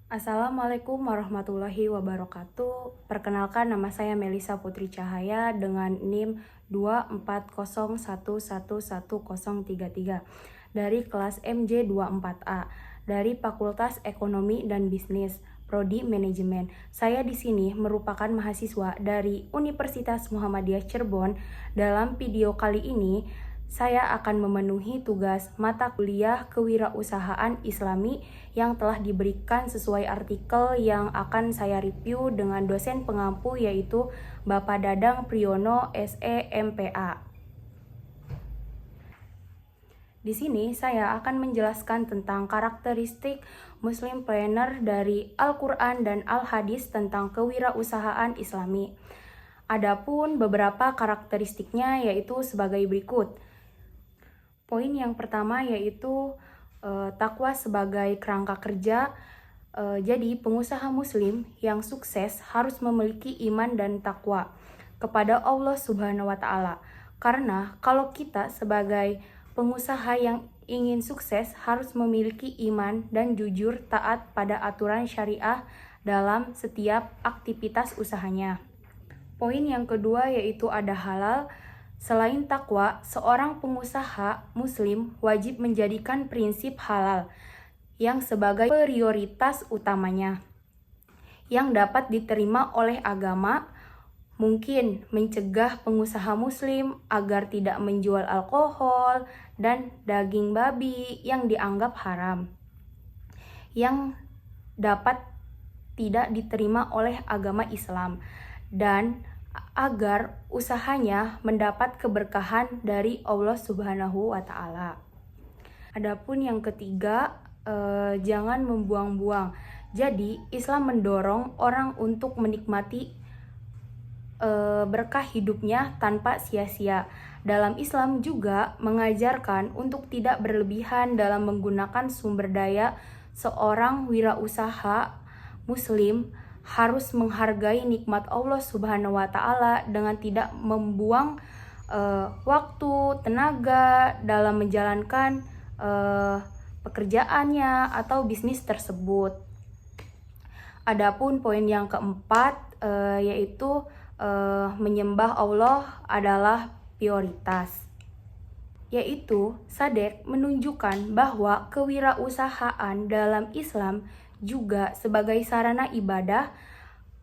Assalamualaikum warahmatullahi wabarakatuh. Perkenalkan, nama saya Melisa Putri Cahaya dengan NIM 240111133 dari kelas MJ24A dari Fakultas Ekonomi dan Bisnis, Prodi Manajemen. Saya di sini merupakan mahasiswa dari Universitas Muhammadiyah Cirebon. Dalam video kali ini, saya akan memenuhi tugas mata kuliah Kewirausahaan Islami yang telah diberikan sesuai artikel yang akan saya review dengan dosen pengampu, yaitu Bapak Dadang Priyono SE MPA. Di sini saya akan menjelaskan tentang karakteristik Muslim planner dari Al-Quran dan Al-Hadis tentang kewirausahaan Islami. Adapun beberapa karakteristiknya yaitu sebagai berikut. Poin yang pertama yaitu takwa sebagai kerangka kerja. Jadi pengusaha muslim yang sukses harus memiliki iman dan takwa kepada Allah Subhanahu wa Ta'ala. Karena kalau kita sebagai pengusaha yang ingin sukses harus memiliki iman dan jujur taat pada aturan syariah dalam setiap aktivitas usahanya. Poin yang kedua yaitu ada halal. Selain takwa, seorang pengusaha muslim wajib menjadikan prinsip halal yang sebagai prioritas utamanya yang dapat diterima oleh agama, mungkin mencegah pengusaha muslim agar tidak menjual alkohol dan daging babi yang dianggap haram, yang dapat tidak diterima oleh agama Islam, dan agar usahanya mendapat keberkahan dari Allah Subhanahu wa Ta'ala. Adapun yang ketiga, jangan membuang-buang. Jadi, Islam mendorong orang untuk menikmati berkah hidupnya tanpa sia-sia. Dalam Islam juga mengajarkan untuk tidak berlebihan dalam menggunakan sumber daya. Seorang wirausaha muslim harus menghargai nikmat Allah Subhanahu wa Ta'ala dengan tidak membuang waktu, tenaga dalam menjalankan pekerjaannya atau bisnis tersebut. Adapun poin yang keempat yaitu menyembah Allah adalah prioritas. Yaitu Sadek menunjukkan bahwa kewirausahaan dalam Islam juga sebagai sarana ibadah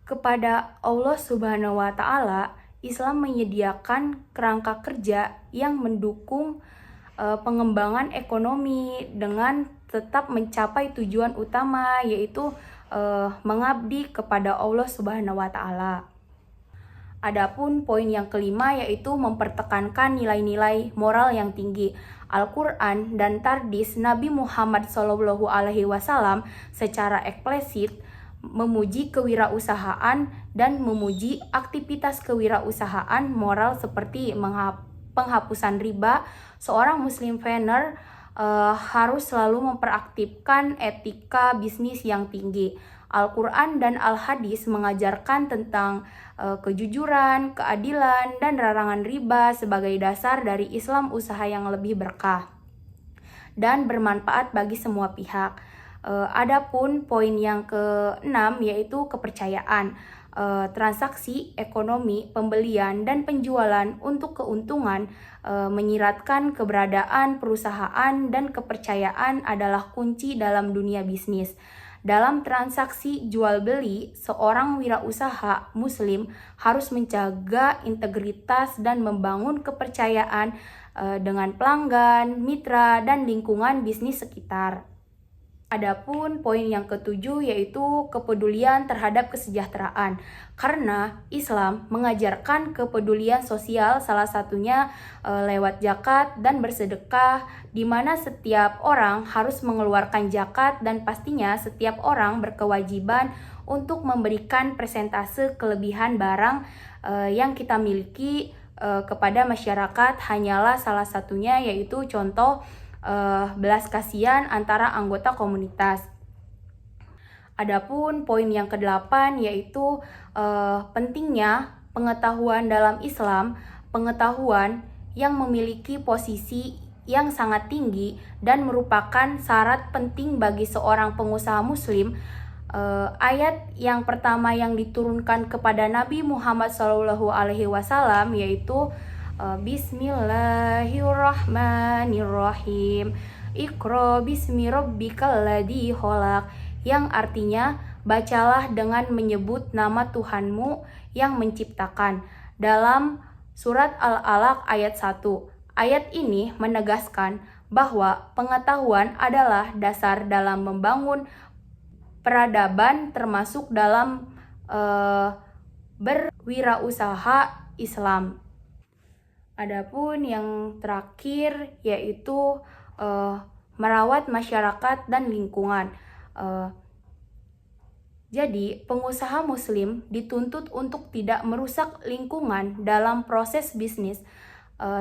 kepada Allah Subhanahu wa Ta'ala. Islam menyediakan kerangka kerja yang mendukung pengembangan ekonomi dengan tetap mencapai tujuan utama, yaitu mengabdi kepada Allah Subhanahu wa Ta'ala. Adapun poin yang kelima yaitu mempertekankan nilai-nilai moral yang tinggi. Al-Quran dan Tardis Nabi Muhammad SAW secara eksplisit memuji kewirausahaan dan memuji aktivitas kewirausahaan moral seperti penghapusan riba. Seorang Muslim planner harus selalu memperaktifkan etika bisnis yang tinggi. Al-Quran dan Al-Hadis mengajarkan tentang kejujuran, keadilan, dan larangan riba sebagai dasar dari Islam usaha yang lebih berkah dan bermanfaat bagi semua pihak. Adapun poin yang keenam yaitu kepercayaan. Transaksi ekonomi, pembelian dan penjualan untuk keuntungan menyiratkan keberadaan perusahaan dan kepercayaan adalah kunci dalam dunia bisnis. Dalam transaksi jual beli, seorang wirausaha muslim harus menjaga integritas dan membangun kepercayaan dengan pelanggan, mitra, dan lingkungan bisnis sekitar. Adapun poin yang ketujuh yaitu kepedulian terhadap kesejahteraan. Karena Islam mengajarkan kepedulian sosial, salah satunya lewat zakat dan bersedekah, di mana setiap orang harus mengeluarkan zakat dan pastinya setiap orang berkewajiban untuk memberikan persentase kelebihan barang yang kita miliki kepada masyarakat. Hanyalah salah satunya yaitu contoh belas kasihan antara anggota komunitas. Adapun poin yang kedelapan yaitu pentingnya pengetahuan dalam Islam, pengetahuan yang memiliki posisi yang sangat tinggi dan merupakan syarat penting bagi seorang pengusaha muslim Ayat yang pertama yang diturunkan kepada Nabi Muhammad SAW yaitu Bismillahirrahmanirrahim. Iqra bismi rabbikal ladzi khalaq, yang artinya bacalah dengan menyebut nama Tuhanmu yang menciptakan, dalam surat Al-Alaq ayat 1. Ayat ini menegaskan bahwa pengetahuan adalah dasar dalam membangun peradaban, termasuk dalam berwirausaha Islam. Adapun yang terakhir yaitu merawat masyarakat dan lingkungan. Jadi, pengusaha muslim dituntut untuk tidak merusak lingkungan dalam proses bisnis,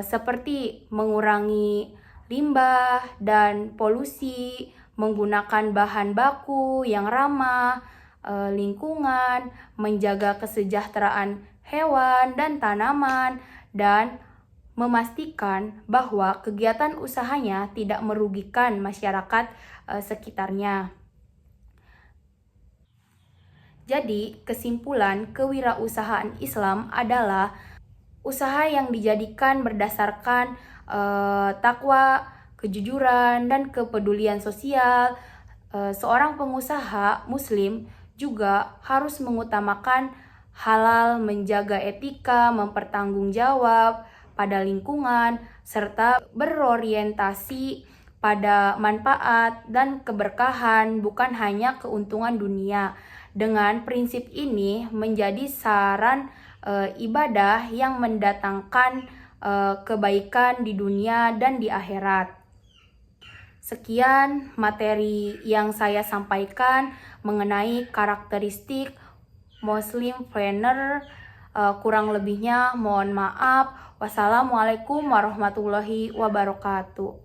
seperti mengurangi limbah dan polusi, menggunakan bahan baku yang ramah lingkungan, menjaga kesejahteraan hewan dan tanaman, dan memastikan bahwa kegiatan usahanya tidak merugikan masyarakat sekitarnya. Jadi, kesimpulan kewirausahaan Islam adalah usaha yang dijadikan berdasarkan takwa, kejujuran, dan kepedulian sosial. Seorang pengusaha muslim juga harus mengutamakan halal, menjaga etika, mempertanggungjawab pada lingkungan, serta berorientasi pada manfaat dan keberkahan, bukan hanya keuntungan dunia. Dengan prinsip ini menjadi saran ibadah yang mendatangkan kebaikan di dunia dan di akhirat. Sekian materi yang saya sampaikan mengenai karakteristik Muslimpreneur. Kurang lebihnya mohon maaf. Wassalamualaikum warahmatullahi wabarakatuh.